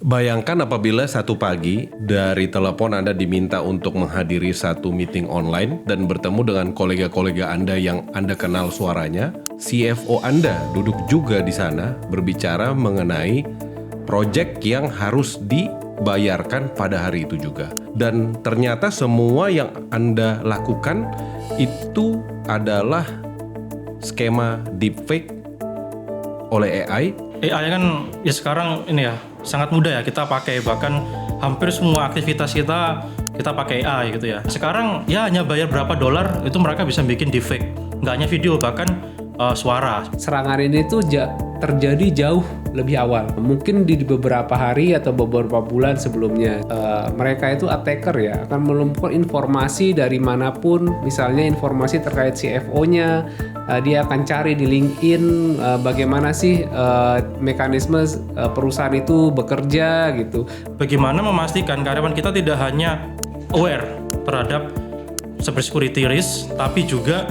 Bayangkan apabila satu pagi dari telepon Anda diminta untuk menghadiri satu meeting online dan bertemu dengan kolega-kolega Anda yang Anda kenal suaranya. CFO Anda duduk juga di sana berbicara mengenai proyek yang harus dibayarkan pada hari itu juga. Dan ternyata semua yang Anda lakukan itu adalah skema deepfake oleh AI. AI kan ya sekarang ini ya sangat mudah ya kita pakai, bahkan hampir semua aktivitas kita pakai AI gitu ya. Sekarang ya hanya bayar berapa dolar itu mereka bisa bikin deepfake, nggak hanya video bahkan suara. Serangan ini tuh terjadi jauh lebih awal, mungkin di beberapa hari atau beberapa bulan sebelumnya. Mereka itu attacker ya akan melumpuhkan informasi dari manapun, misalnya informasi terkait CFO-nya. Dia akan cari di LinkedIn bagaimana sih mekanisme perusahaan itu bekerja gitu. Bagaimana memastikan karyawan kita tidak hanya aware terhadap cybersecurity risk, tapi juga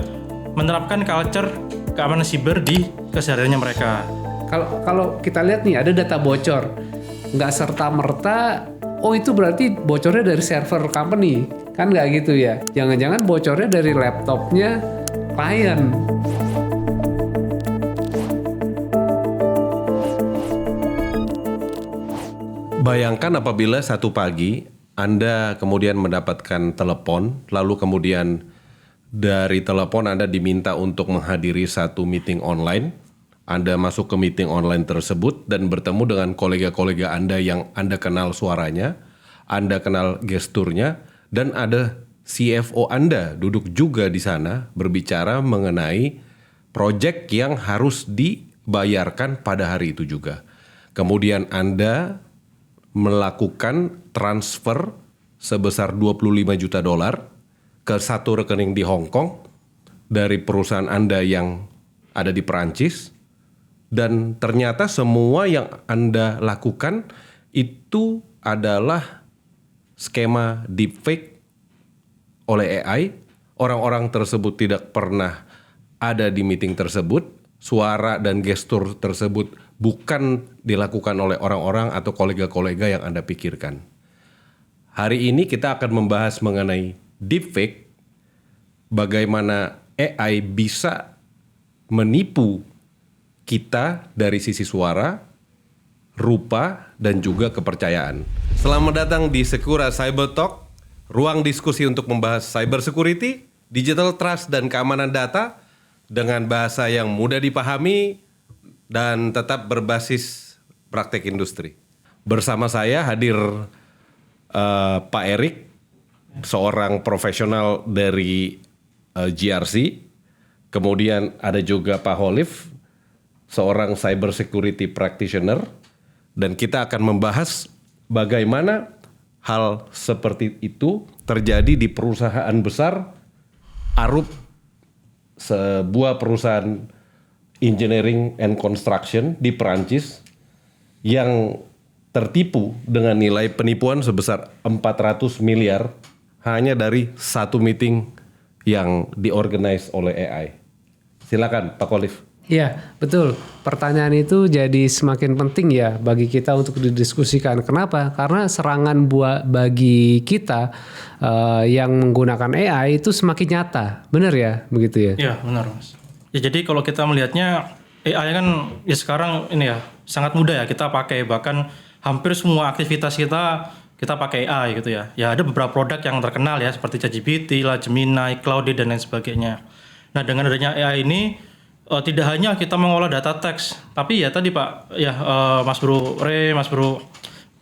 menerapkan culture keamanan siber di kesehariannya mereka. Kalau kita lihat nih ada data bocor, nggak serta-merta oh itu berarti bocornya dari server company, kan nggak gitu ya. Jangan-jangan bocornya dari laptopnya klien. Bayangkan apabila satu pagi Anda kemudian mendapatkan telepon, lalu kemudian dari telepon Anda diminta untuk menghadiri satu meeting online. Anda masuk ke meeting online tersebut dan bertemu dengan kolega-kolega Anda yang Anda kenal suaranya, Anda kenal gesturnya, dan ada CFO Anda duduk juga di sana berbicara mengenai proyek yang harus dibayarkan pada hari itu juga. Kemudian Anda melakukan transfer sebesar 25 juta dolar ke satu rekening di Hong Kong dari perusahaan Anda yang ada di Perancis. Dan ternyata semua yang Anda lakukan itu adalah skema deepfake oleh AI. Orang-orang tersebut tidak pernah ada di meeting tersebut. Suara dan gestur tersebut bukan dilakukan oleh orang-orang atau kolega-kolega yang Anda pikirkan. Hari ini kita akan membahas mengenai deepfake, bagaimana AI bisa menipu kita dari sisi suara, rupa, dan juga kepercayaan. Selamat datang di Secura Cyber Talk, ruang diskusi untuk membahas cyber security, digital trust, dan keamanan data dengan bahasa yang mudah dipahami dan tetap berbasis praktek industri. Bersama saya hadir Pak Erik, seorang profesional dari GRC. Kemudian ada juga Pak Holif, seorang cyber security practitioner, dan kita akan membahas bagaimana hal seperti itu terjadi di perusahaan besar Arup, sebuah perusahaan engineering and construction di Perancis yang tertipu dengan nilai penipuan sebesar 400 miliar hanya dari satu meeting yang diorganize oleh AI. Silakan Pak Holif. Iya, betul. Pertanyaan itu jadi semakin penting ya bagi kita untuk didiskusikan. Kenapa? Karena serangan bagi kita yang menggunakan AI itu semakin nyata. Benar ya? Begitu ya? Iya, benar Mas. Ya jadi kalau kita melihatnya AI kan ya sekarang ini ya sangat mudah ya kita pakai, bahkan hampir semua aktivitas kita pakai AI gitu ya. Ya ada beberapa produk yang terkenal ya seperti ChatGPT, Gemini, Claude, dan lain sebagainya. Nah dengan adanya AI ini tidak hanya kita mengolah data teks, tapi ya tadi Pak, ya Mas Bro Ray, Mas Bro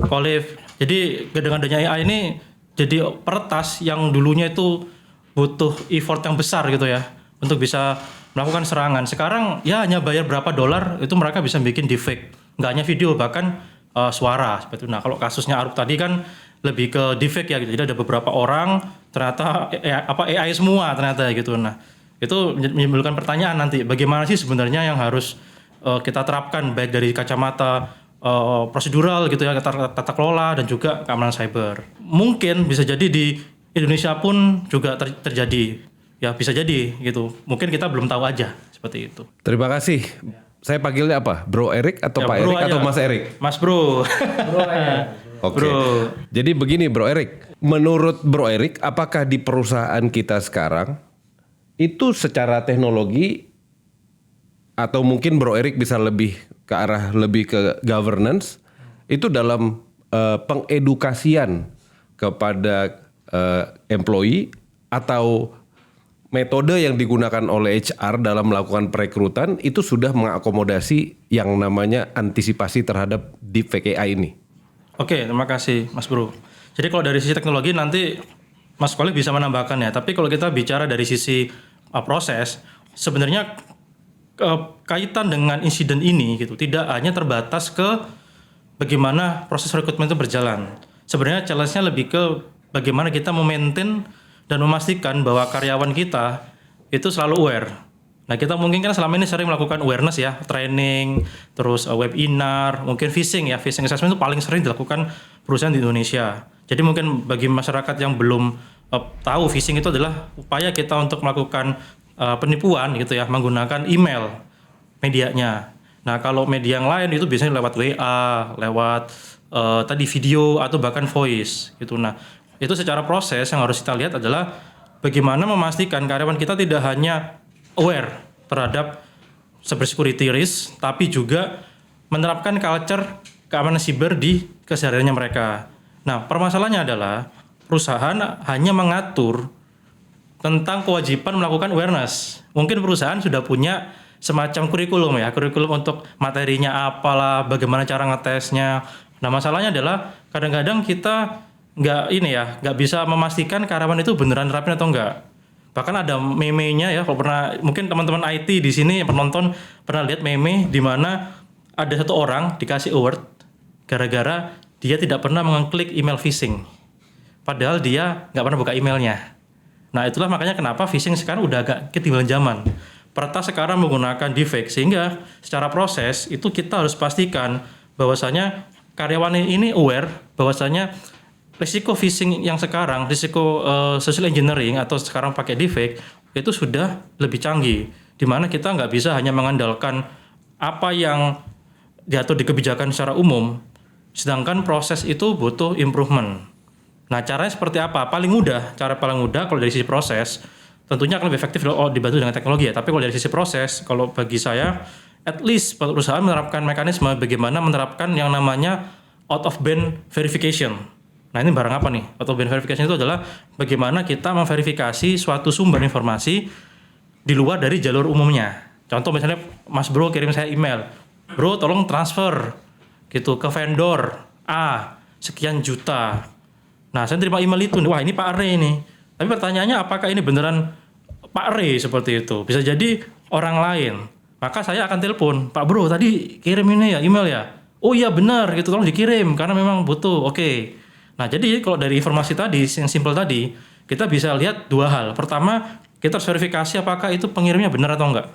Kolif. Jadi dengan adanya AI ini jadi peretas yang dulunya itu butuh effort yang besar gitu ya untuk bisa melakukan serangan. Sekarang ya hanya bayar berapa dolar itu mereka bisa bikin deepfake, nggak hanya video bahkan suara seperti itu. Nah kalau kasusnya Arup tadi kan lebih ke deepfake ya, gitu. Jadi ada beberapa orang ternyata AI semua ternyata gitu. Nah itu menimbulkan pertanyaan nanti bagaimana sih sebenarnya yang harus kita terapkan baik dari kacamata prosedural gitu ya, tata kelola dan juga keamanan cyber. Mungkin bisa jadi di Indonesia pun juga terjadi ya, bisa jadi gitu. Mungkin kita belum tahu aja seperti itu. Terima kasih saya panggilnya apa? Bro Erik atau Ya, Pak bro Erik atau aja. Mas Erik? Mas Bro. Oke. Bro. Jadi begini Bro Erik, menurut Bro Erik, apakah di perusahaan kita sekarang itu secara teknologi atau mungkin Bro Erik bisa lebih ke arah lebih ke governance itu dalam pengedukasian kepada employee atau metode yang digunakan oleh HR dalam melakukan perekrutan itu sudah mengakomodasi yang namanya antisipasi terhadap deepfake AI ini? Oke, terima kasih Mas Bro. Jadi kalau dari sisi teknologi nanti Mas Khalif bisa menambahkan ya. Tapi kalau kita bicara dari sisi proses, sebenarnya kaitan dengan insiden ini gitu tidak hanya terbatas ke bagaimana proses rekrutmen itu berjalan. Sebenarnya challenge-nya lebih ke bagaimana kita memaintain dan memastikan bahwa karyawan kita itu selalu aware. Nah, kita mungkin kan selama ini sering melakukan awareness ya, training, terus webinar, mungkin phishing ya, phishing assessment itu paling sering dilakukan perusahaan di Indonesia. Jadi mungkin bagi masyarakat yang belum tahu phishing itu adalah upaya kita untuk melakukan penipuan gitu ya, menggunakan email medianya. Nah, kalau media yang lain itu biasanya lewat WA, lewat tadi video atau bahkan voice gitu. Nah, itu secara proses yang harus kita lihat adalah bagaimana memastikan karyawan kita tidak hanya aware terhadap cybersecurity risk, tapi juga menerapkan culture keamanan siber di kesehariannya mereka. Nah, permasalahannya adalah perusahaan hanya mengatur tentang kewajiban melakukan awareness. Mungkin perusahaan sudah punya semacam kurikulum ya, kurikulum untuk materinya apalah, bagaimana cara ngetesnya. Nah, masalahnya adalah kadang-kadang kita nggak bisa memastikan karyawan itu beneran nerapin atau enggak. Bahkan ada meme-nya ya, kalau pernah mungkin teman-teman IT di sini yang penonton pernah lihat meme di mana ada satu orang dikasih award gara-gara dia tidak pernah mengklik email phishing. Padahal dia nggak pernah buka emailnya. Nah, itulah makanya kenapa phishing sekarang udah agak ketinggalan zaman. Peretas sekarang menggunakan deepfake, sehingga secara proses itu kita harus pastikan bahwasanya karyawan ini aware bahwasanya risiko phishing yang sekarang, risiko social engineering atau sekarang pakai deepfake itu sudah lebih canggih, di mana kita nggak bisa hanya mengandalkan apa yang diatur di kebijakan secara umum, sedangkan proses itu butuh improvement. Nah, caranya seperti apa? Cara paling mudah kalau dari sisi proses, tentunya akan lebih efektif kalau dibantu dengan teknologi ya. Tapi kalau dari sisi proses, kalau bagi saya, at least perusahaan menerapkan mekanisme bagaimana menerapkan yang namanya out of band verification. Nah, ini barang apa nih? Out of band verification itu adalah bagaimana kita memverifikasi suatu sumber informasi di luar dari jalur umumnya. Contoh misalnya Mas Bro kirim saya email, Bro tolong transfer gitu ke vendor A sekian juta. Nah, saya terima email itu, wah ini Pak Re ini. Tapi pertanyaannya apakah ini beneran Pak Re seperti itu? Bisa jadi orang lain. Maka saya akan telepon, Pak Bro tadi kirim ini ya email ya. Oh iya benar gitu, tolong dikirim karena memang butuh. Oke. Nah, jadi kalau dari informasi tadi yang simpel tadi, kita bisa lihat dua hal. Pertama, kita harus verifikasi apakah itu pengirimnya benar atau enggak.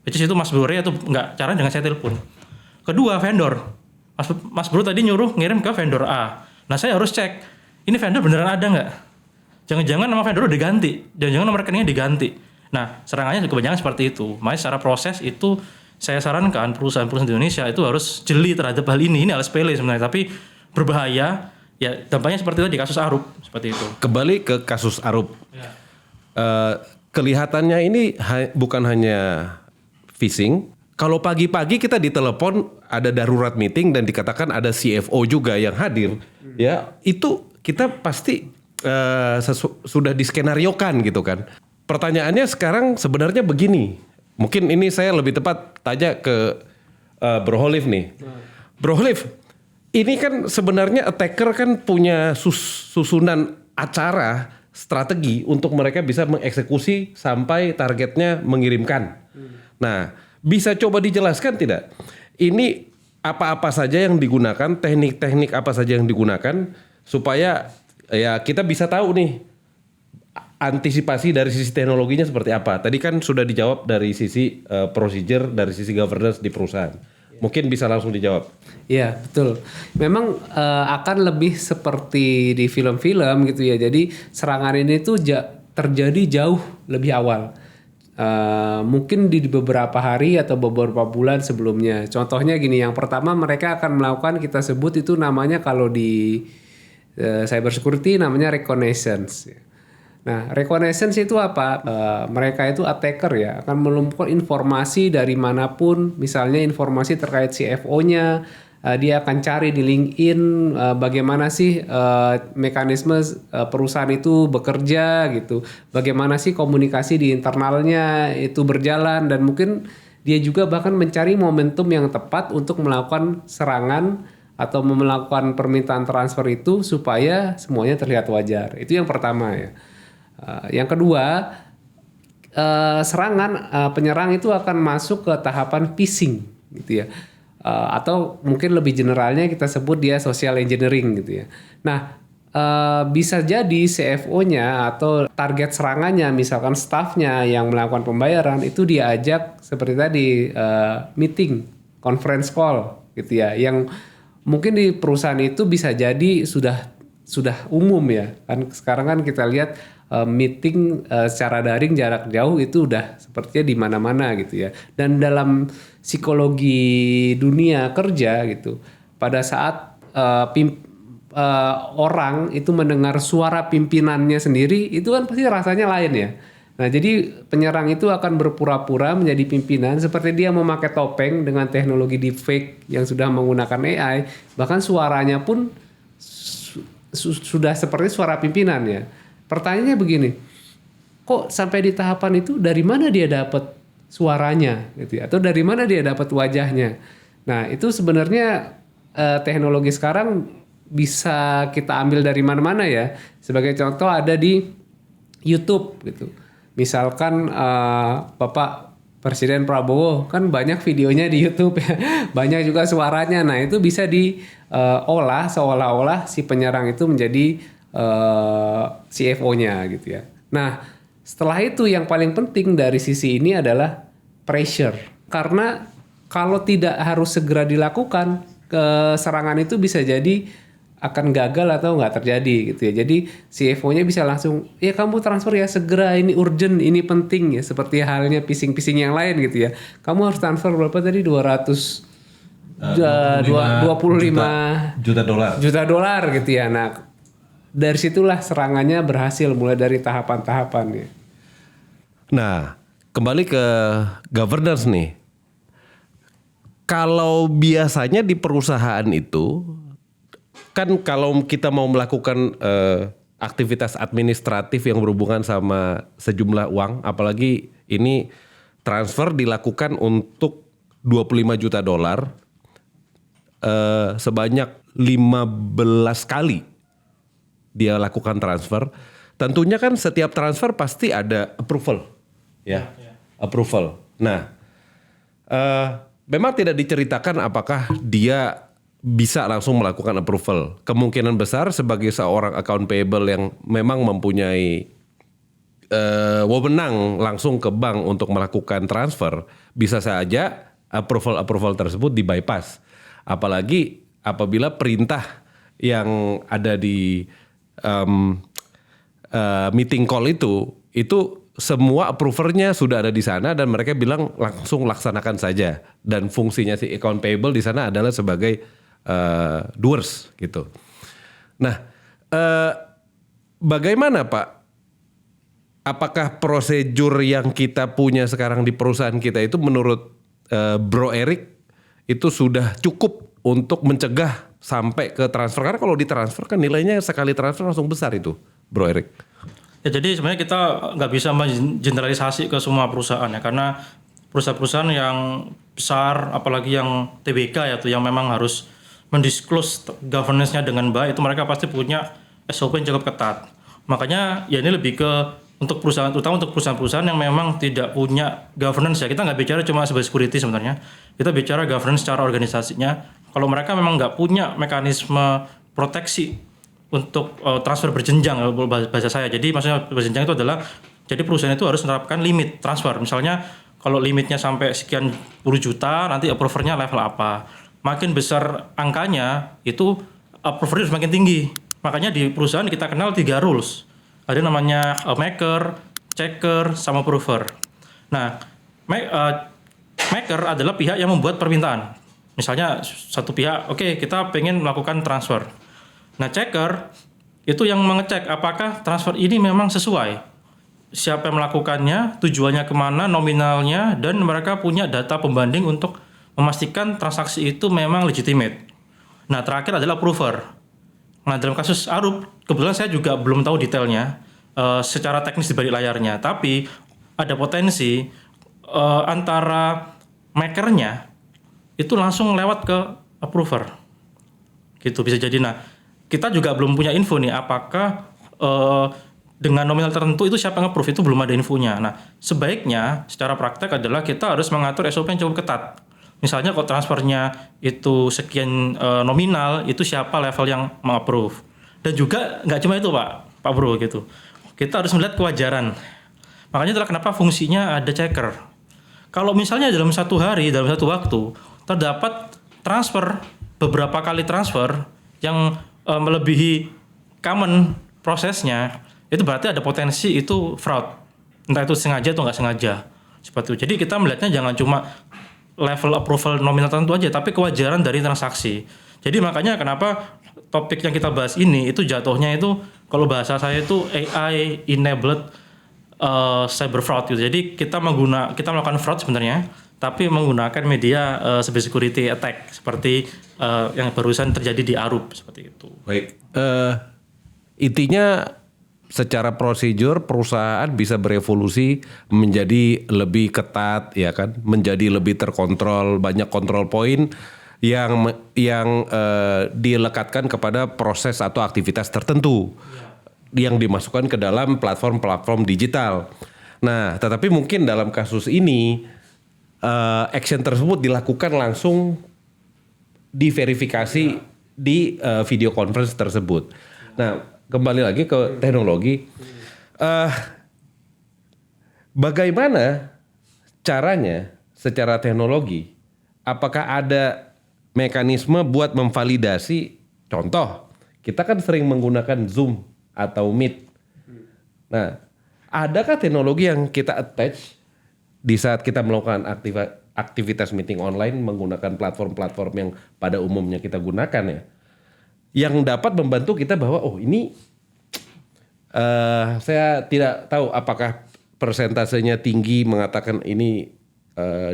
Jadi itu Mas Bro Re atau enggak, caranya dengan saya telepon. Kedua, vendor. Mas Bro tadi nyuruh ngirim ke vendor A. Nah, saya harus cek ini vendor beneran ada nggak? Jangan-jangan nama vendor udah diganti, jangan-jangan nomor rekeningnya diganti. Nah, serangannya kebanyakan seperti itu. Makanya secara proses itu saya sarankan perusahaan-perusahaan di Indonesia itu harus jeli terhadap hal ini. Ini hal sepele sebenarnya, tapi berbahaya. Ya, dampaknya seperti itu di kasus Arup, seperti itu. Kembali ke kasus Arup. Ya. Kelihatannya ini bukan hanya phishing. Kalau pagi-pagi kita ditelepon ada darurat meeting dan dikatakan ada CFO juga yang hadir, ya itu kita pasti sudah diskenariokan gitu kan. Pertanyaannya sekarang sebenarnya begini, mungkin ini saya lebih tepat tanya ke Bro Khalif nih. Bro Khalif, ini kan sebenarnya attacker kan punya susunan acara strategi untuk mereka bisa mengeksekusi sampai targetnya mengirimkan. Nah, bisa coba dijelaskan tidak? Ini apa-apa saja yang digunakan, teknik-teknik apa saja yang digunakan supaya ya kita bisa tahu nih antisipasi dari sisi teknologinya seperti apa. Tadi kan sudah dijawab dari sisi procedure, dari sisi governance di perusahaan. Mungkin bisa langsung dijawab. Iya, betul. Memang akan lebih seperti di film-film gitu ya. Jadi serangan ini tuh terjadi jauh lebih awal. mungkin di beberapa hari atau beberapa bulan sebelumnya. Contohnya gini, yang pertama mereka akan melakukan, kita sebut itu namanya kalau di cyber security namanya reconnaissance. Nah, reconnaissance itu apa? Mereka itu attacker ya, akan melumpuhkan informasi dari manapun, misalnya informasi terkait CFO-nya, dia akan cari di LinkedIn bagaimana sih mekanisme perusahaan itu bekerja gitu, bagaimana sih komunikasi di internalnya itu berjalan, dan mungkin dia juga bahkan mencari momentum yang tepat untuk melakukan serangan atau melakukan permintaan transfer itu supaya semuanya terlihat wajar. Itu yang pertama ya. Yang kedua, serangan penyerang itu akan masuk ke tahapan phishing gitu ya. Atau mungkin lebih generalnya kita sebut dia social engineering gitu ya. Nah, bisa jadi CFO-nya atau target serangannya, misalkan staffnya yang melakukan pembayaran itu diajak seperti tadi meeting, conference call gitu ya, yang mungkin di perusahaan itu bisa jadi sudah umum ya. Kan sekarang kan kita lihat meeting secara daring jarak jauh itu udah sepertinya di mana-mana gitu ya. Dan dalam psikologi dunia kerja gitu, pada saat orang itu mendengar suara pimpinannya sendiri, itu kan pasti rasanya lain ya. Nah, jadi penyerang itu akan berpura-pura menjadi pimpinan seperti dia memakai topeng dengan teknologi deepfake yang sudah menggunakan AI, bahkan suaranya pun sudah seperti suara pimpinan ya. Pertanyaannya begini, kok sampai di tahapan itu dari mana dia dapat suaranya gitu ya, atau dari mana dia dapat wajahnya? Nah, itu sebenarnya teknologi sekarang bisa kita ambil dari mana-mana ya. Sebagai contoh ada di YouTube gitu. Misalkan Bapak Presiden Prabowo kan banyak videonya di YouTube ya, banyak juga suaranya. Nah, itu bisa diolah seolah-olah si penyerang itu menjadi CFO-nya gitu ya. Nah, setelah itu yang paling penting dari sisi ini adalah pressure. Karena kalau tidak harus segera dilakukan, serangan itu bisa jadi akan gagal atau nggak terjadi gitu ya. Jadi CFO-nya bisa langsung, ya kamu transfer ya segera, ini urgent, ini penting ya. Seperti halnya phishing yang lain gitu ya. Kamu harus transfer berapa tadi? 25 juta dolar gitu ya. Nah, dari situlah serangannya berhasil mulai dari tahapan-tahapan ya. Nah, kembali ke governance nih. Kalau biasanya di perusahaan itu kan kalau kita mau melakukan aktivitas administratif yang berhubungan sama sejumlah uang, apalagi ini transfer dilakukan untuk 25 juta dolar sebanyak 15 kali dia lakukan transfer. Tentunya kan setiap transfer pasti ada approval, ya, approval. Nah, memang tidak diceritakan apakah dia bisa langsung melakukan approval. Kemungkinan besar sebagai seorang account payable yang memang mempunyai wewenang langsung ke bank untuk melakukan transfer, bisa saja approval tersebut di bypass. Apalagi apabila perintah yang ada di meeting call itu semua approvernya sudah ada di sana dan mereka bilang langsung laksanakan saja, dan fungsinya si account payable di sana adalah sebagai doers gitu. Nah, bagaimana Pak? Apakah prosedur yang kita punya sekarang di perusahaan kita itu menurut Bro Erik itu sudah cukup untuk mencegah sampai ke transfer? Karena kalau ditransfer kan nilainya sekali transfer langsung besar itu, Bro Erik. Ya, jadi sebenarnya kita nggak bisa mengeneralisasi ke semua perusahaan ya, karena perusahaan-perusahaan yang besar, apalagi yang TBK ya, tuh yang memang harus mendisclose governance-nya dengan baik, itu mereka pasti punya SOP yang cukup ketat. Makanya ya ini lebih ke untuk perusahaan, terutama untuk perusahaan-perusahaan yang memang tidak punya governance ya. Kita nggak bicara cuma sebagai security sebenarnya, kita bicara governance secara organisasinya. Kalau mereka memang nggak punya mekanisme proteksi untuk transfer berjenjang, bahasa saya. Jadi maksudnya berjenjang itu adalah, jadi perusahaan itu harus menerapkan limit transfer. Misalnya kalau limitnya sampai sekian puluh juta, nanti approvernya level apa. Makin besar angkanya, itu approvernya semakin tinggi. Makanya di perusahaan kita kenal 3 rules. Ada namanya maker, checker, sama approver. Nah, maker adalah pihak yang membuat permintaan. Misalnya satu pihak, oke, kita pengen melakukan transfer. Nah, checker itu yang mengecek apakah transfer ini memang sesuai. Siapa yang melakukannya, tujuannya kemana, nominalnya, dan mereka punya data pembanding untuk memastikan transaksi itu memang legitimate. Nah, terakhir adalah approver. Nah, dalam kasus Arup, kebetulan saya juga belum tahu detailnya secara teknis di balik layarnya. Tapi ada potensi antara makernya itu langsung lewat ke approver. Gitu bisa jadi. Nah, kita juga belum punya info nih apakah dengan nominal tertentu itu siapa yang approve, itu belum ada infonya. Nah, sebaiknya secara praktek adalah kita harus mengatur SOP yang cukup ketat. Misalnya kalau transfernya itu sekian nominal, itu siapa level yang mengapprove. Dan juga nggak cuma itu Pak Bro gitu. Kita harus melihat kewajaran. Makanya itulah kenapa fungsinya ada checker. Kalau misalnya dalam satu hari, dalam satu waktu, terdapat transfer, beberapa kali transfer yang melebihi common prosesnya, itu berarti ada potensi itu fraud. Entah itu sengaja atau nggak sengaja. Seperti itu. Jadi kita melihatnya jangan cuma level approval nominal tertentu aja, tapi kewajaran dari transaksi. Jadi makanya kenapa topik yang kita bahas ini itu jatuhnya itu kalau bahasa saya itu AI enabled cyber fraud gitu. Jadi kita melakukan fraud sebenarnya, tapi menggunakan media cyber security attack seperti yang barusan terjadi di Arup seperti itu. Baik, intinya secara prosedur perusahaan bisa berevolusi menjadi lebih ketat, ya kan, menjadi lebih terkontrol, banyak kontrol poin yang dilekatkan kepada proses atau aktivitas tertentu yang dimasukkan ke dalam platform-platform digital. Nah, tetapi mungkin dalam kasus ini action tersebut dilakukan langsung diverifikasi di video conference tersebut. Nah, kembali lagi ke teknologi. Bagaimana caranya secara teknologi? Apakah ada mekanisme buat memvalidasi? Contoh, kita kan sering menggunakan Zoom atau Meet. Nah, adakah teknologi yang kita attach di saat kita melakukan aktivitas meeting online menggunakan platform-platform yang pada umumnya kita gunakan ya, yang dapat membantu kita bahwa ini saya tidak tahu apakah persentasenya tinggi mengatakan ini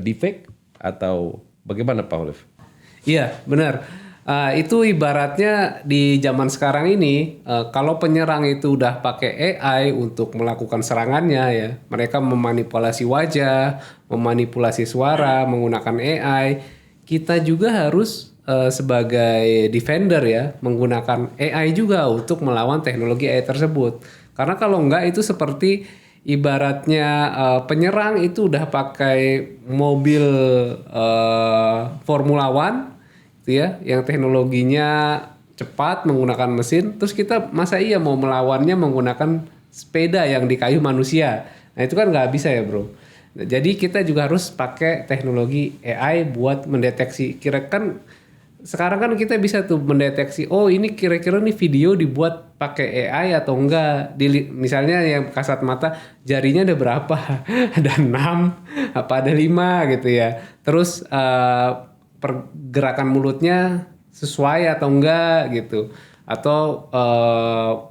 deepfake atau bagaimana Pak Olive? Iya, benar. Itu ibaratnya di zaman sekarang ini, kalau penyerang itu udah pakai AI untuk melakukan serangannya ya, mereka memanipulasi wajah, memanipulasi suara, menggunakan AI. Kita juga harus sebagai defender ya, menggunakan AI juga untuk melawan teknologi AI tersebut. Karena kalau enggak itu seperti ibaratnya penyerang itu udah pakai mobil Formula One gitu ya, yang teknologinya cepat menggunakan mesin, terus kita masa iya mau melawannya menggunakan sepeda yang di kayu manusia. Nah itu kan nggak bisa ya bro. Nah, jadi kita juga harus pakai teknologi AI buat mendeteksi. Sekarang kan kita bisa tuh mendeteksi, ini kira-kira nih video dibuat pakai AI atau enggak. Misalnya yang kasat mata jarinya ada berapa? Ada 6, apa ada 5 gitu ya. Terus pergerakan mulutnya sesuai atau enggak gitu. Atau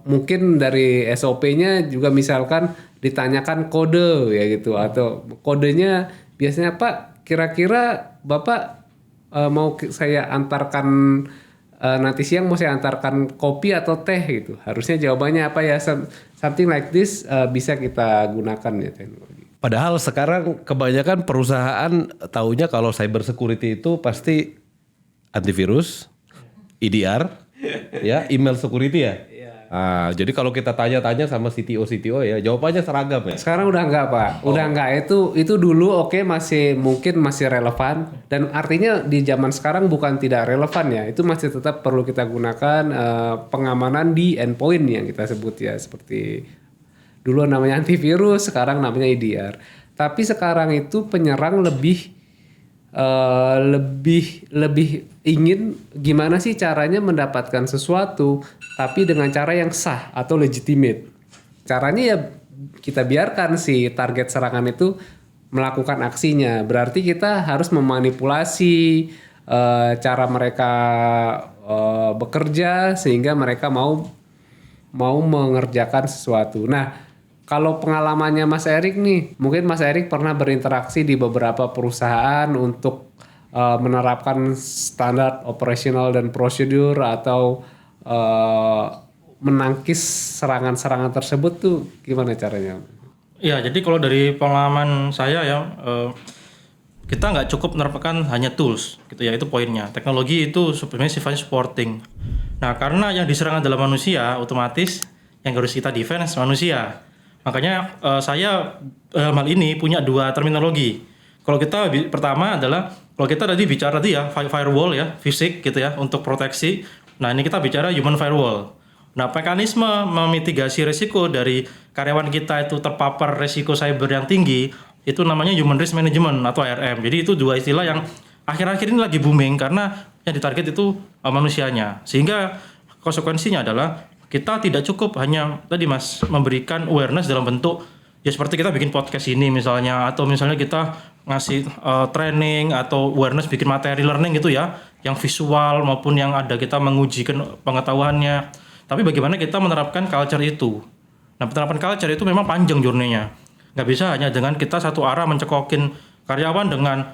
mungkin dari SOP-nya juga misalkan ditanyakan kode ya gitu. Atau kodenya biasanya Pak kira-kira Bapak mau saya antarkan nanti siang mau saya antarkan kopi atau teh gitu. Harusnya jawabannya apa ya, something like this bisa kita gunakan ya teknologi. Padahal sekarang kebanyakan perusahaan taunya kalau cyber security itu pasti antivirus, EDR, ya, email security ya. Jadi kalau kita tanya-tanya sama CTO ya jawabannya seragam ya. Sekarang udah enggak Pak, udah enggak. Itu dulu mungkin masih relevan, dan artinya di zaman sekarang bukan tidak relevan ya, itu masih tetap perlu kita gunakan pengamanan di endpoint yang kita sebut ya, seperti dulu namanya antivirus, sekarang namanya EDR. Tapi sekarang itu penyerang lebih ingin gimana sih caranya mendapatkan sesuatu tapi dengan cara yang sah atau legitimate. Caranya ya kita biarkan si target serangan itu melakukan aksinya. Berarti kita harus memanipulasi cara mereka bekerja sehingga mereka mau mengerjakan sesuatu. Nah, kalau pengalamannya Mas Erik nih, mungkin Mas Erik pernah berinteraksi di beberapa perusahaan untuk menerapkan standar operasional dan prosedur atau menangkis serangan-serangan tersebut tuh gimana caranya? Ya, jadi kalau dari pengalaman saya ya, kita nggak cukup menerapkan hanya tools gitu ya, itu poinnya. Teknologi itu sebenarnya sifatnya supporting. Nah, karena yang diserang adalah manusia, otomatis yang harus kita defense manusia. Makanya saya dalam hal ini punya dua terminologi. Kalau kita pertama adalah, kalau kita tadi bicara tadi ya firewall ya, fisik gitu ya untuk proteksi. Nah, ini kita bicara human firewall. Nah, mekanisme memitigasi risiko dari karyawan kita itu terpapar risiko cyber yang tinggi, itu namanya human risk management atau HRM. Jadi itu dua istilah yang akhir-akhir ini lagi booming karena yang ditarget itu manusianya. Sehingga konsekuensinya adalah kita tidak cukup hanya tadi Mas memberikan awareness dalam bentuk ya seperti kita bikin podcast ini misalnya, atau misalnya kita ngasih training atau awareness bikin materi learning gitu ya, yang visual maupun yang ada kita mengujikan pengetahuannya. Tapi bagaimana kita menerapkan culture itu? Nah, penerapan culture itu memang panjang journey-nya. Nggak bisa hanya dengan kita satu arah mencekokin karyawan dengan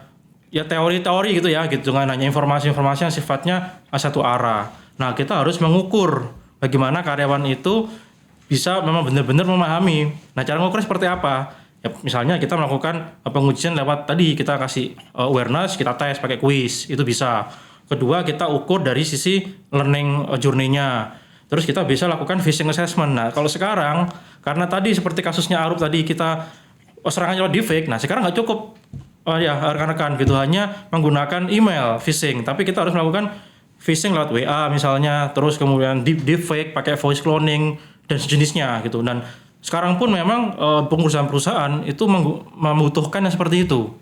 ya teori-teori gitu ya, gitu dengan hanya informasi-informasi yang sifatnya satu arah. Nah, kita harus mengukur bagaimana karyawan itu bisa memang benar-benar memahami. Nah, cara mengukur seperti apa? Ya, misalnya kita melakukan pengujian lewat tadi kita kasih awareness, kita tes pakai quiz, itu bisa. Kedua, kita ukur dari sisi learning journey-nya. Terus kita bisa lakukan phishing assessment. Nah, kalau sekarang karena tadi seperti kasusnya Arup tadi kita serangannya lewat deepfake. Nah, sekarang nggak cukup ya rekan-rekan gitu hanya menggunakan email phishing, tapi kita harus melakukan phishing lewat WA misalnya, terus kemudian deepfake pakai voice cloning dan sejenisnya gitu. Dan sekarang pun memang perusahaan-perusahaan itu membutuhkan yang seperti itu.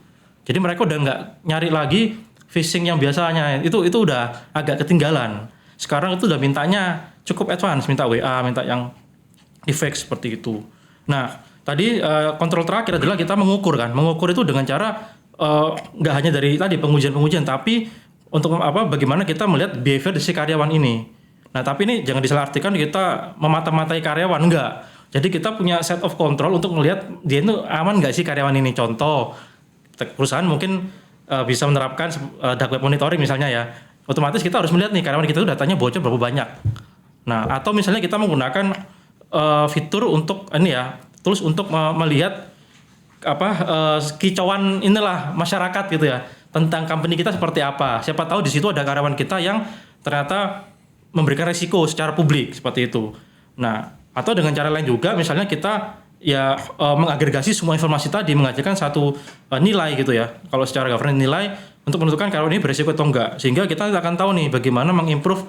Jadi mereka udah nggak nyari lagi phishing yang biasanya. Itu udah agak ketinggalan. Sekarang itu udah mintanya cukup advance, minta WA, minta yang deepfake seperti itu. Nah, tadi kontrol terakhir adalah kita mengukur kan. Mengukur itu dengan cara nggak hanya dari tadi pengujian-pengujian, tapi untuk bagaimana kita melihat behavior si karyawan ini. Nah, tapi ini jangan disalahartikan kita memata-matai karyawan, enggak. Jadi kita punya set of control untuk melihat dia itu aman nggak sih karyawan ini. Contoh, perusahaan mungkin bisa menerapkan dark web monitoring misalnya ya. Otomatis kita harus melihat nih karyawan kita itu datanya bocor berapa banyak. Nah, atau misalnya kita menggunakan fitur untuk ini ya, tools untuk melihat kicauan inilah masyarakat gitu ya tentang company kita seperti apa. Siapa tahu di situ ada karyawan kita yang ternyata memberikan risiko secara publik seperti itu. Nah, atau dengan cara lain juga misalnya kita ya mengagregasi semua informasi tadi menghasilkan satu nilai gitu ya. Kalau secara governance nilai untuk menentukan karyawan ini berisiko atau enggak. Sehingga kita akan tahu nih bagaimana mengimprove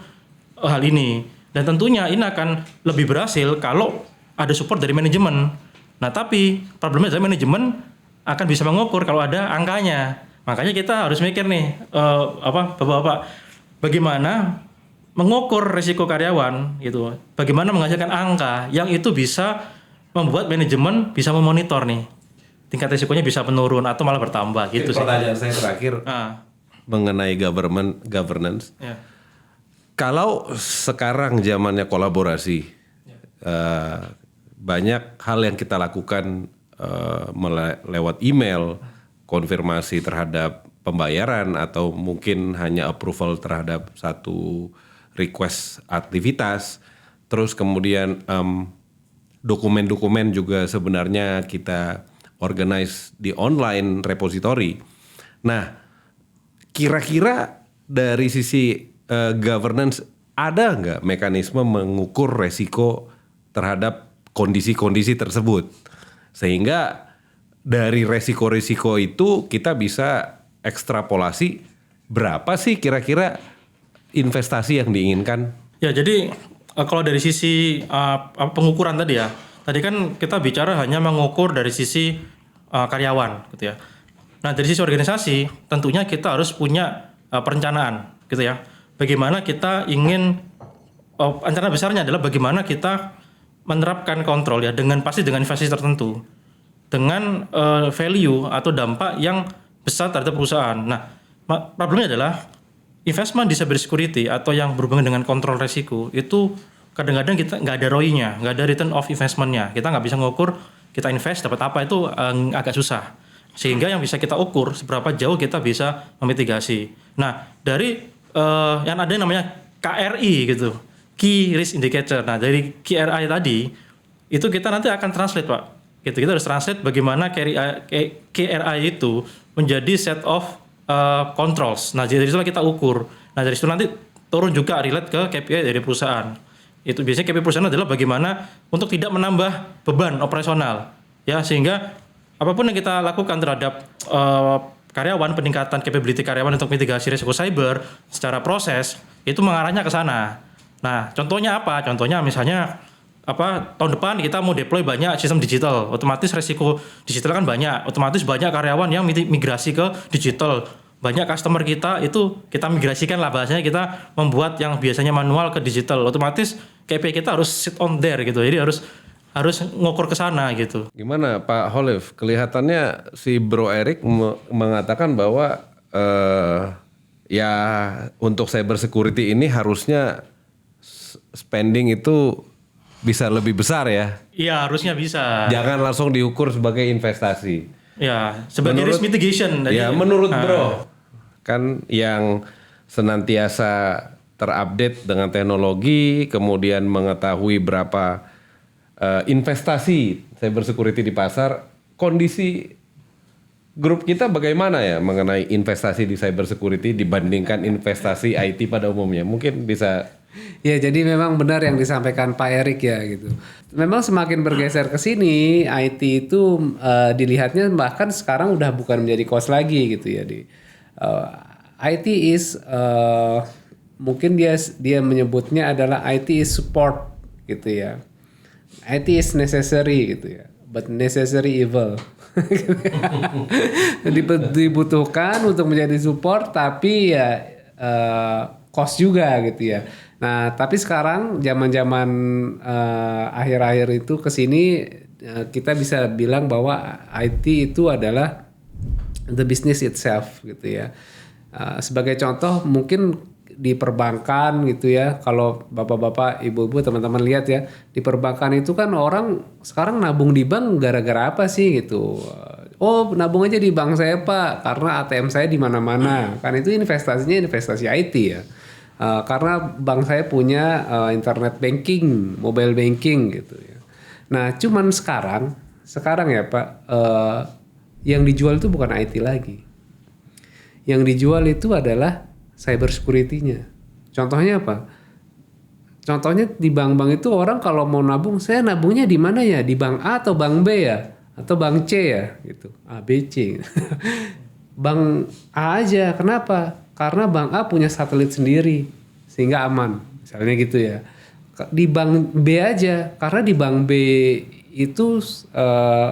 hal ini. Dan tentunya ini akan lebih berhasil kalau ada support dari manajemen. Nah, tapi problemnya adalah manajemen akan bisa mengukur kalau ada angkanya. Makanya kita harus mikir nih Bapak-bapak, bagaimana mengukur risiko karyawan gitu. Bagaimana menghasilkan angka yang itu bisa membuat manajemen bisa memonitor nih tingkat risikonya bisa menurun atau malah bertambah gitu sih. Pertanyaan saya terakhir mengenai governance. Ya. Kalau sekarang zamannya kolaborasi, banyak hal yang kita lakukan lewat email, konfirmasi terhadap pembayaran atau mungkin hanya approval terhadap satu request aktivitas. Terus kemudian dokumen-dokumen juga sebenarnya kita organize di online repository. Nah, kira-kira dari sisi governance ada nggak mekanisme mengukur resiko terhadap kondisi-kondisi tersebut? Sehingga dari resiko-resiko itu kita bisa ekstrapolasi berapa sih kira-kira investasi yang diinginkan? Ya, jadi kalau dari sisi pengukuran tadi ya, tadi kan kita bicara hanya mengukur dari sisi karyawan gitu ya. Nah, dari sisi organisasi tentunya kita harus punya perencanaan gitu ya. Bagaimana kita ingin rencana besarnya adalah bagaimana kita menerapkan kontrol ya pasti dengan investasi tertentu. dengan value atau dampak yang besar terhadap perusahaan. Nah, problemnya adalah investment di cyber security atau yang berhubungan dengan kontrol resiko itu kadang-kadang kita nggak ada ROI-nya, nggak ada return of investment-nya. Kita nggak bisa ngukur kita invest dapat apa itu agak susah. Sehingga yang bisa kita ukur seberapa jauh kita bisa memitigasi. Nah, dari yang ada namanya KRI gitu, Key Risk Indicator. Nah, dari KRI tadi itu kita nanti akan translate, Pak. Gitu, kita harus translate bagaimana KRI itu menjadi set of controls. Nah, dari situ kita ukur. Nah, dari situ nanti turun juga relate ke KPI dari perusahaan. Itu biasanya KPI perusahaan adalah bagaimana untuk tidak menambah beban operasional, ya, sehingga apapun yang kita lakukan terhadap karyawan, peningkatan capability karyawan untuk mitigasi risiko cyber secara proses itu mengarahnya ke sana. Nah, contohnya apa? Contohnya misalnya tahun depan kita mau deploy banyak sistem digital, otomatis resiko digital kan banyak, otomatis banyak karyawan yang migrasi ke digital. Banyak customer kita itu kita migrasikan lah, bahasanya kita membuat yang biasanya manual ke digital. Otomatis KPI kita harus sit on there gitu. Jadi harus ngukur ke sana gitu. Gimana Pak Holif? Kelihatannya si Bro Erik mengatakan bahwa ya untuk cyber security ini harusnya spending itu bisa lebih besar ya. Iya, harusnya bisa. Jangan langsung diukur sebagai investasi. Ya, sebagai risk mitigation. Ya, menurut Bro kan yang senantiasa terupdate dengan teknologi, kemudian mengetahui berapa investasi cyber security di pasar, kondisi grup kita bagaimana ya mengenai investasi di cyber security dibandingkan investasi IT pada umumnya? Mungkin bisa. Ya, jadi memang benar yang disampaikan Pak Erik ya gitu. Memang semakin bergeser ke sini, IT itu dilihatnya bahkan sekarang udah bukan menjadi cost lagi gitu ya. IT is mungkin dia menyebutnya adalah IT is support gitu ya. IT is necessary gitu ya, but necessary evil. Dibutuhkan untuk menjadi support tapi ya cost juga gitu ya. Nah, tapi sekarang zaman-zaman akhir-akhir itu kesini kita bisa bilang bahwa IT itu adalah the business itself gitu ya. Sebagai contoh mungkin di perbankan gitu ya, kalau bapak-bapak, ibu-ibu, teman-teman lihat ya, di perbankan itu kan orang sekarang nabung di bank gara-gara apa sih gitu. Oh, nabung aja di bank saya Pak, karena ATM saya di mana-mana. Kan itu investasinya investasi IT ya. Karena bank saya punya internet banking, mobile banking gitu ya. Nah, cuman sekarang ya Pak, yang dijual itu bukan IT lagi. Yang dijual itu adalah cyber security-nya. Contohnya apa? Contohnya di bank-bank itu orang kalau mau nabung, saya nabungnya di mana ya? Di bank A atau bank B ya? Atau bank C ya? Gitu. A, B, C. Bank A aja. Kenapa? Karena bank A punya satelit sendiri sehingga aman. Misalnya gitu ya. Di bank B aja. Karena di bank B itu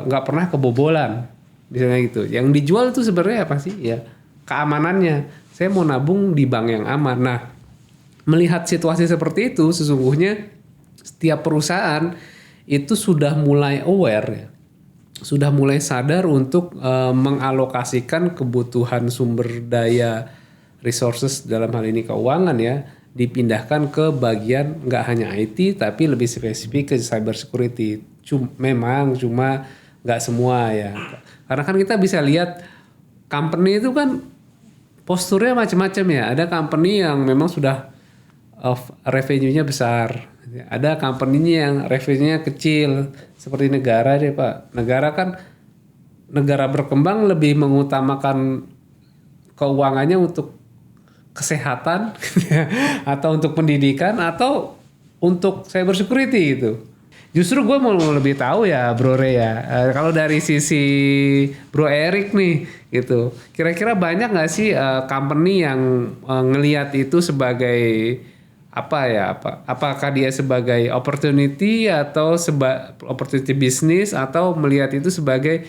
nggak pernah kebobolan. Misalnya gitu. Yang dijual itu sebenarnya apa sih? Ya keamanannya. Saya mau nabung di bank yang aman. Nah, melihat situasi seperti itu, sesungguhnya setiap perusahaan itu sudah mulai aware ya. Sudah mulai sadar untuk mengalokasikan kebutuhan sumber daya resources dalam hal ini keuangan ya, dipindahkan ke bagian nggak hanya IT tapi lebih spesifik ke cyber security. Memang cuma nggak semua ya. Karena kan kita bisa lihat company itu kan posturnya macam-macam ya. Ada company yang memang sudah revenue-nya besar. Ada company-nya yang revenue-nya kecil. Seperti negara deh Pak. Negara berkembang lebih mengutamakan keuangannya untuk kesehatan atau untuk pendidikan atau untuk cyber security gitu. Justru gue mau lebih tahu ya Bro Ray ya. Kalau dari sisi Bro Erik nih gitu. Kira-kira banyak nggak sih company yang ngelihat itu sebagai apakah dia sebagai opportunity atau opportunity bisnis atau melihat itu sebagai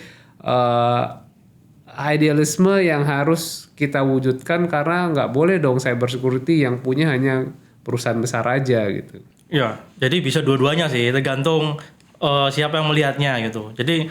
idealisme yang harus kita wujudkan karena nggak boleh dong cyber security yang punya hanya perusahaan besar aja gitu. Ya, jadi bisa dua-duanya sih, tergantung siapa yang melihatnya gitu. Jadi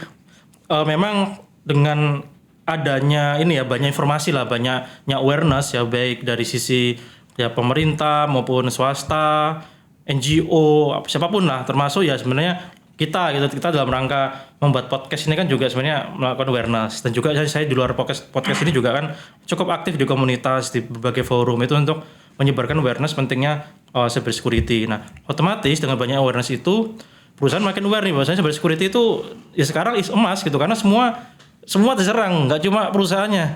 memang dengan adanya ini ya banyak informasi lah, banyaknya awareness ya, baik dari sisi ya pemerintah maupun swasta, NGO, siapapun lah, termasuk ya sebenarnya kita dalam rangka membuat podcast ini kan juga sebenarnya melakukan awareness, dan juga saya di luar podcast ini juga kan cukup aktif di komunitas, di berbagai forum itu untuk menyebarkan awareness pentingnya cyber security. Nah, otomatis dengan banyak awareness itu perusahaan makin aware nih bahwasanya cyber security itu ya sekarang is emas gitu, karena semua diserang, nggak cuma perusahaannya,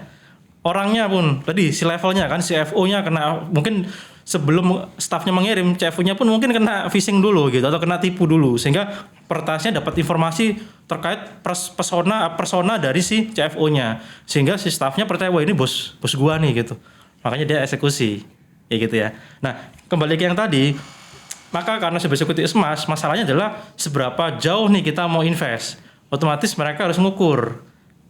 orangnya pun tadi si levelnya kan, CFO-nya kena, mungkin sebelum staffnya mengirim, CFO-nya pun mungkin kena phishing dulu gitu atau kena tipu dulu, sehingga pertasnya dapat informasi terkait persona dari si CFO-nya, sehingga si staffnya percaya wah ini bos gua nih gitu, makanya dia eksekusi ya gitu ya. Nah, kembali ke yang tadi, maka karena cyber security emas, masalahnya adalah seberapa jauh nih kita mau invest. Otomatis mereka harus mengukur.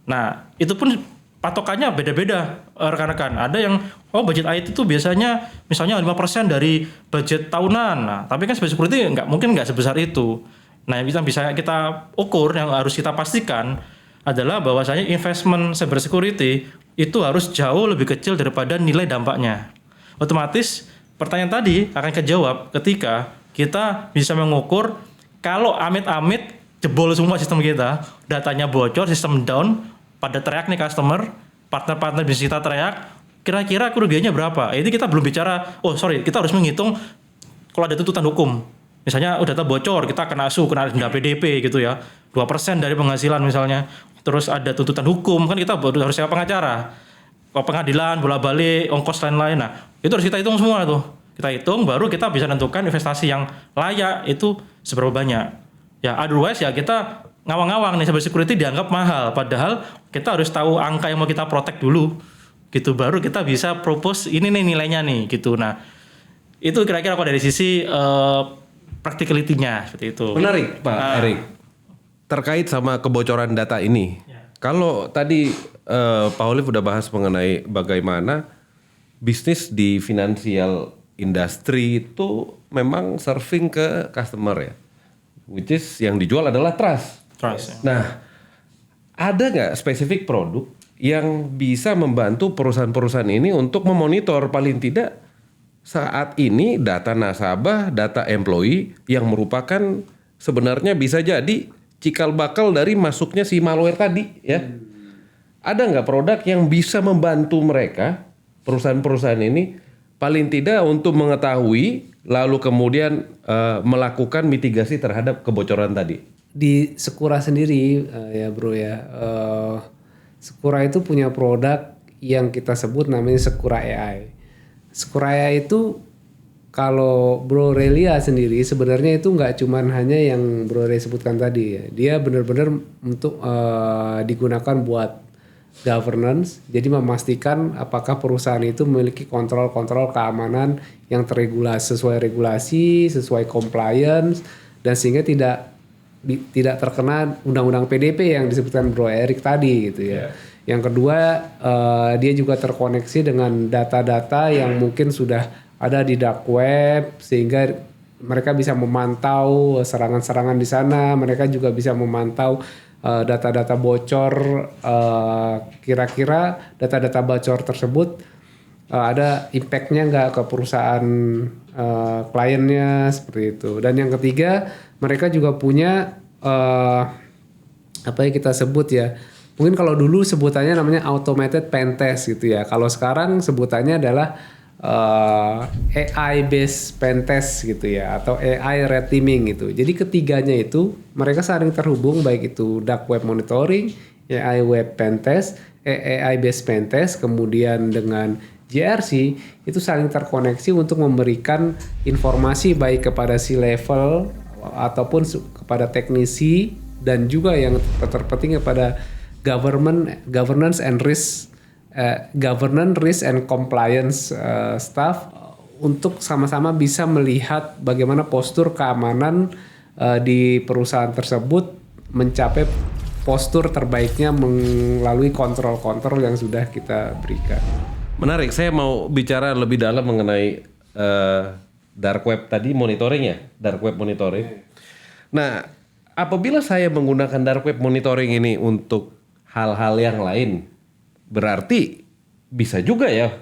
Nah, itu pun patokannya beda-beda rekan-rekan. Ada yang budget IT itu biasanya misalnya 5% dari budget tahunan. Nah, tapi kan cyber security mungkin nggak sebesar itu. Nah, yang bisa kita ukur, yang harus kita pastikan adalah bahwasanya investment cyber security itu harus jauh lebih kecil daripada nilai dampaknya. Otomatis pertanyaan tadi akan kejawab ketika kita bisa mengukur kalau amit-amit jebol semua sistem kita, datanya bocor, sistem down, pada teriak nih customer, partner-partner bisnis kita teriak, kira-kira kerugiannya berapa? Ini kita belum bicara, kita harus menghitung kalau ada tuntutan hukum. Misalnya data bocor, kita kena denda PDP gitu ya, 2% dari penghasilan misalnya. Terus ada tuntutan hukum, kan kita harus sewa pengacara. Pengadilan, bolak-balik, ongkos lain-lain. Nah, itu harus kita hitung semua tuh. Kita hitung, baru kita bisa tentukan investasi yang layak itu seberapa banyak. Ya, otherwise ya kita ngawang-ngawang nih, cyber security dianggap mahal. Padahal kita harus tahu angka yang mau kita protect dulu. Gitu, baru kita bisa propose ini nih nilainya nih, gitu. Nah, itu kira-kira dari sisi practicality-nya, seperti itu. Menarik, Pak Erik. Terkait sama kebocoran data ini. Kalau tadi Pak Olive udah bahas mengenai bagaimana bisnis di financial industry itu memang serving ke customer ya, which is yang dijual adalah trust. Trust. Nah, ada nggak spesifik produk yang bisa membantu perusahaan-perusahaan ini untuk memonitor paling tidak saat ini data nasabah, data employee yang merupakan sebenarnya bisa jadi cikal bakal dari masuknya si malware tadi ya. Ada nggak produk yang bisa membantu mereka, perusahaan-perusahaan ini paling tidak untuk mengetahui lalu kemudian melakukan mitigasi terhadap kebocoran tadi? Di Sekura sendiri ya bro ya, Sekura itu punya produk yang kita sebut namanya Sekura AI. Sekura AI itu kalau Bro Relia sendiri sebenarnya itu nggak cuman hanya yang Bro Relia sebutkan tadi ya. Dia benar-benar untuk digunakan buat governance. Jadi memastikan apakah perusahaan itu memiliki kontrol-kontrol keamanan yang terregulasi, sesuai regulasi, sesuai compliance, dan sehingga tidak terkena undang-undang PDP yang disebutkan Bro Erik tadi gitu ya. Yang kedua, dia juga terkoneksi dengan data-data yang mungkin sudah ada di dark web, sehingga mereka bisa memantau serangan-serangan di sana. Mereka juga bisa memantau data-data bocor, kira-kira data-data bocor tersebut ada impact-nya nggak ke perusahaan kliennya, seperti itu. Dan yang ketiga, mereka juga punya apa yang kita sebut ya, mungkin kalau dulu sebutannya namanya automated pen test gitu ya. Kalau sekarang sebutannya adalah AI based pen test gitu ya, atau AI red teaming gitu. Jadi ketiganya itu mereka saling terhubung, baik itu dark web monitoring, AI web pen test, AI based pen test, kemudian dengan GRC itu saling terkoneksi untuk memberikan informasi baik kepada C-level ataupun kepada teknisi, dan juga yang terpenting kepada governance and risk and compliance staff, untuk sama-sama bisa melihat bagaimana postur keamanan di perusahaan tersebut mencapai postur terbaiknya melalui kontrol-kontrol yang sudah kita berikan. Menarik, saya mau bicara lebih dalam mengenai dark web tadi, monitoring ya, dark web monitoring. Nah, apabila saya menggunakan dark web monitoring ini untuk hal-hal yang lain, berarti bisa juga ya,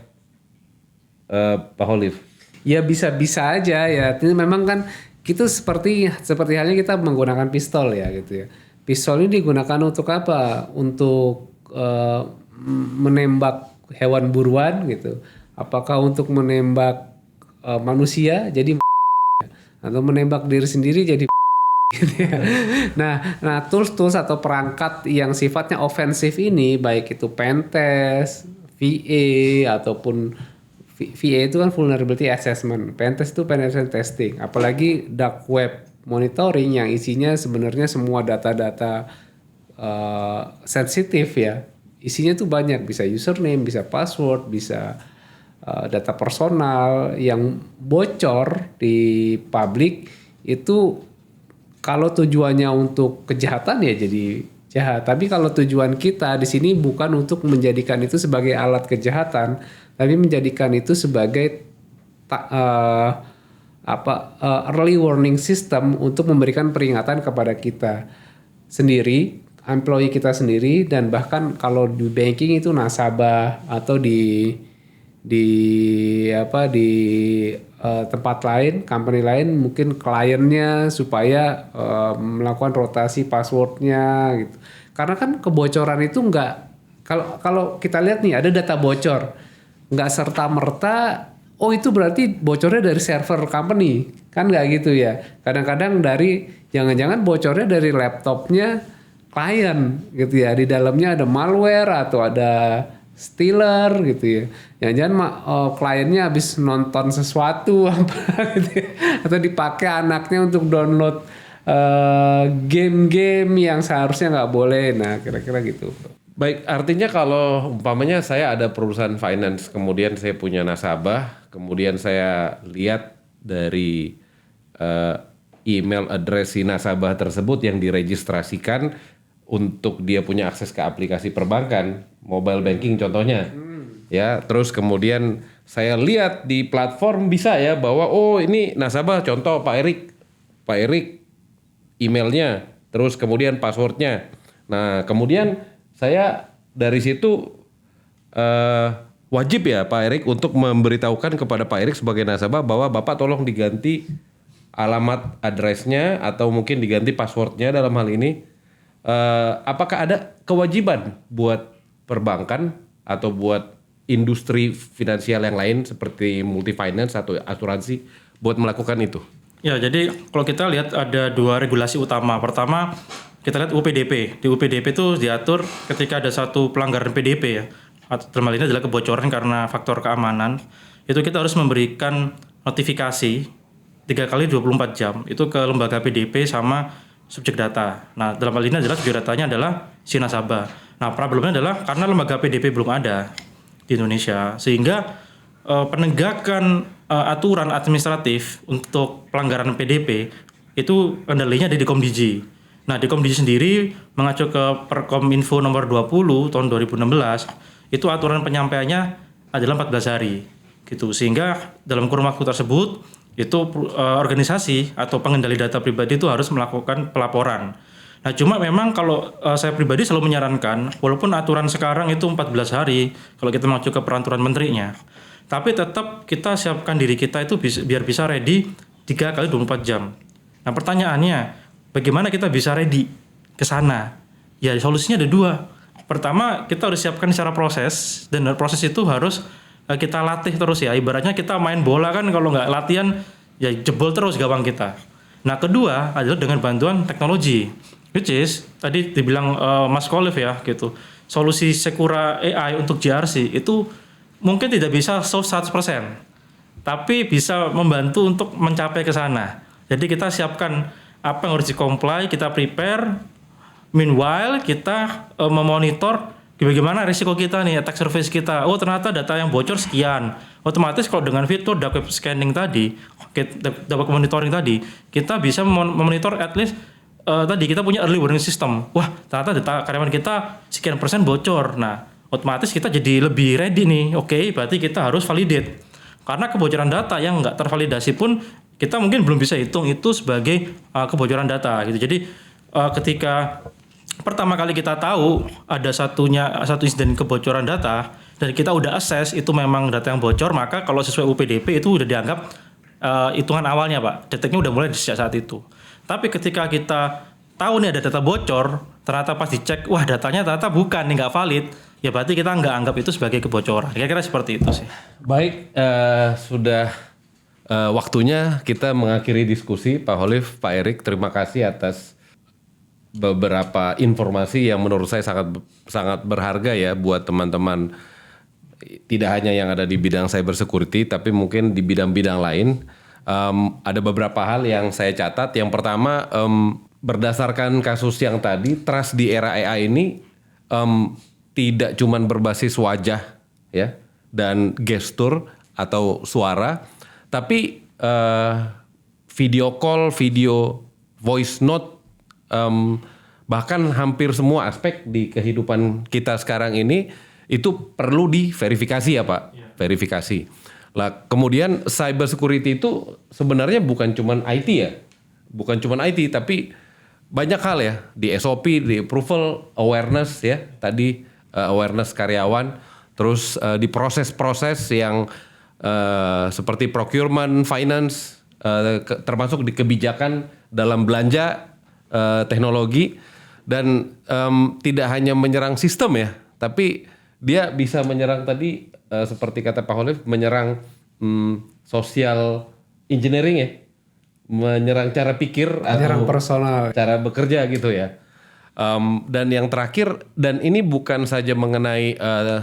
Pak Holif? Ya bisa-bisa aja ya. Ini memang kan itu seperti halnya kita menggunakan pistol ya gitu ya. Pistol ini digunakan untuk apa? Untuk menembak hewan buruan gitu. Apakah untuk menembak manusia jadi atau menembak diri sendiri jadi gitu ya. Nah tools atau perangkat yang sifatnya ofensif ini, baik itu pentest, VA ataupun VA itu kan vulnerability assessment, pentest itu penetration testing, apalagi dark web monitoring yang isinya sebenarnya semua data-data sensitif ya. Isinya tuh banyak, bisa username, bisa password, bisa data personal yang bocor di publik itu. Kalau tujuannya untuk kejahatan ya jadi jahat. Tapi kalau tujuan kita di sini bukan untuk menjadikan itu sebagai alat kejahatan, tapi menjadikan itu sebagai early warning system untuk memberikan peringatan kepada kita sendiri, employee kita sendiri, dan bahkan kalau di banking itu nasabah atau di tempat lain, company lain, mungkin kliennya supaya melakukan rotasi passwordnya gitu. Karena kan kebocoran itu kalau kita lihat nih ada data bocor, nggak serta merta itu berarti bocornya dari server company, kan nggak gitu ya. Kadang-kadang jangan-jangan bocornya dari laptopnya klien gitu ya. Di dalamnya ada malware atau ada stealer gitu ya. Jangan-jangan kliennya habis nonton sesuatu apa gitu ya. Atau dipakai anaknya untuk download game-game yang seharusnya nggak boleh. Nah kira-kira gitu. Baik, artinya kalau umpamanya saya ada perusahaan finance, kemudian saya punya nasabah, kemudian saya lihat dari email address si nasabah tersebut yang diregistrasikan untuk dia punya akses ke aplikasi perbankan, mobile banking contohnya. Ya, terus kemudian saya lihat di platform bisa ya bahwa ini nasabah, contoh Pak Erik emailnya, terus kemudian passwordnya. Nah, kemudian saya dari situ wajib ya Pak Erik untuk memberitahukan kepada Pak Erik sebagai nasabah bahwa Bapak tolong diganti alamat addressnya atau mungkin diganti passwordnya dalam hal ini. Apakah ada kewajiban buat perbankan atau buat industri finansial yang lain seperti multi finance atau asuransi buat melakukan itu? Ya, jadi kalau kita lihat ada 2 regulasi utama. Pertama, kita lihat UPDP. Di UPDP itu diatur ketika ada satu pelanggaran PDP ya. Dalam hal ini adalah kebocoran karena faktor keamanan. Itu kita harus memberikan notifikasi 3 kali 24 jam itu ke lembaga PDP sama subjek data. Nah, dalam hal ini adalah subjek datanya adalah si nasabah. Nah, problemnya adalah karena lembaga PDP belum ada di Indonesia, sehingga penegakan aturan administratif untuk pelanggaran PDP itu kendalinya di Komdigi. Nah, di Komdigi sendiri mengacu ke Perkominfo nomor 20 tahun 2016, itu aturan penyampaiannya adalah 14 hari gitu. Sehingga dalam kurun waktu tersebut itu organisasi atau pengendali data pribadi itu harus melakukan pelaporan. Nah, cuma memang kalau saya pribadi selalu menyarankan, walaupun aturan sekarang itu 14 hari kalau kita mengacu ke peraturan menterinya, tapi tetap kita siapkan diri kita itu biar bisa ready 3 kali 24 jam. Nah, pertanyaannya, bagaimana kita bisa ready ke sana? Ya, solusinya ada 2. Pertama, kita harus siapkan secara proses, dan proses itu harus kita latih terus ya. Ibaratnya kita main bola kan, kalau nggak latihan ya jebol terus gawang kita. Nah, kedua adalah dengan bantuan teknologi, which is tadi dibilang Mas Kholif ya gitu. Solusi Secura AI untuk GRC itu mungkin tidak bisa solve 100%, tapi bisa membantu untuk mencapai ke sana. Jadi kita siapkan apa yang harus di-comply, kita prepare. Meanwhile kita memonitor bagaimana risiko kita nih, attack surface kita. Oh, ternyata data yang bocor sekian. Otomatis kalau dengan fitur dark web scanning tadi, dark web monitoring tadi, kita bisa memonitor at least tadi kita punya early warning system. Wah, ternyata data karyawan kita sekian persen bocor. Nah, otomatis kita jadi lebih ready nih. Oke, berarti kita harus validate. Karena kebocoran data yang nggak tervalidasi pun kita mungkin belum bisa hitung itu sebagai kebocoran data gitu. Jadi ketika pertama kali kita tahu ada satu insiden kebocoran data dan kita udah assess itu memang data yang bocor, maka kalau sesuai UPDP itu udah dianggap hitungan awalnya Pak, deteknya udah mulai sejak saat itu. Tapi ketika kita tahu nih ada data bocor, ternyata pas dicek, wah datanya ternyata bukan, nggak valid, ya berarti kita nggak anggap itu sebagai kebocoran. Kira-kira seperti itu sih. Baik, sudah waktunya kita mengakhiri diskusi. Pak Khalif, Pak Erik, terima kasih atas beberapa informasi yang menurut saya sangat berharga ya buat teman-teman, tidak hanya yang ada di bidang cyber security, tapi mungkin di bidang-bidang lain. Ada beberapa hal yang saya catat. Yang pertama, berdasarkan kasus yang tadi, trust di era AI ini tidak cuman berbasis wajah ya dan gestur atau suara, tapi video call, video voice note, bahkan hampir semua aspek di kehidupan kita sekarang ini itu perlu diverifikasi ya Pak, verifikasi. Lah kemudian cyber security itu sebenarnya bukan cuman IT ya, bukan cuman IT tapi banyak hal ya, di SOP, di approval, awareness ya, tadi awareness karyawan, terus di proses-proses yang seperti procurement, finance, termasuk di kebijakan dalam belanja teknologi, dan tidak hanya menyerang sistem ya, tapi dia bisa menyerang tadi seperti kata Pak Khalif, menyerang social engineering ya, menyerang cara pikir, menyerang atau personal, cara bekerja gitu ya. Dan yang terakhir, dan ini bukan saja mengenai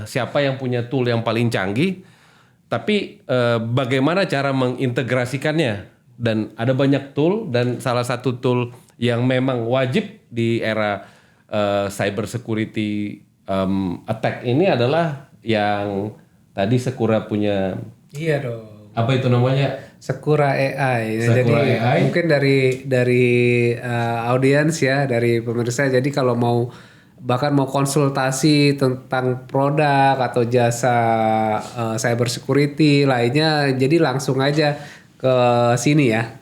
siapa yang punya tool yang paling canggih, tapi bagaimana cara mengintegrasikannya. Dan ada banyak tool, dan salah satu tool yang memang wajib di era cyber security attack ini adalah yang tadi Sekura punya. Iya dong. Apa itu namanya? Sekura AI. Sekura Jadi AI. mungkin dari audiens ya, dari pemirsa. Jadi kalau bahkan mau konsultasi tentang produk atau jasa cyber security lainnya, jadi langsung aja ke sini ya.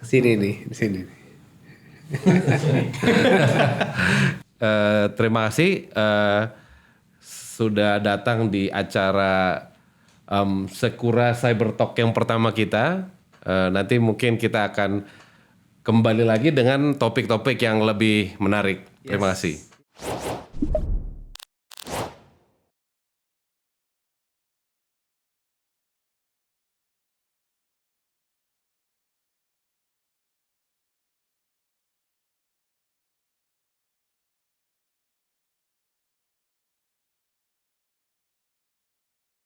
Sini nih, di sini. Terima kasih sudah datang di acara Sekura Cyber Talk yang pertama kita. Nanti mungkin kita akan kembali lagi dengan topik-topik yang lebih menarik. Terima kasih.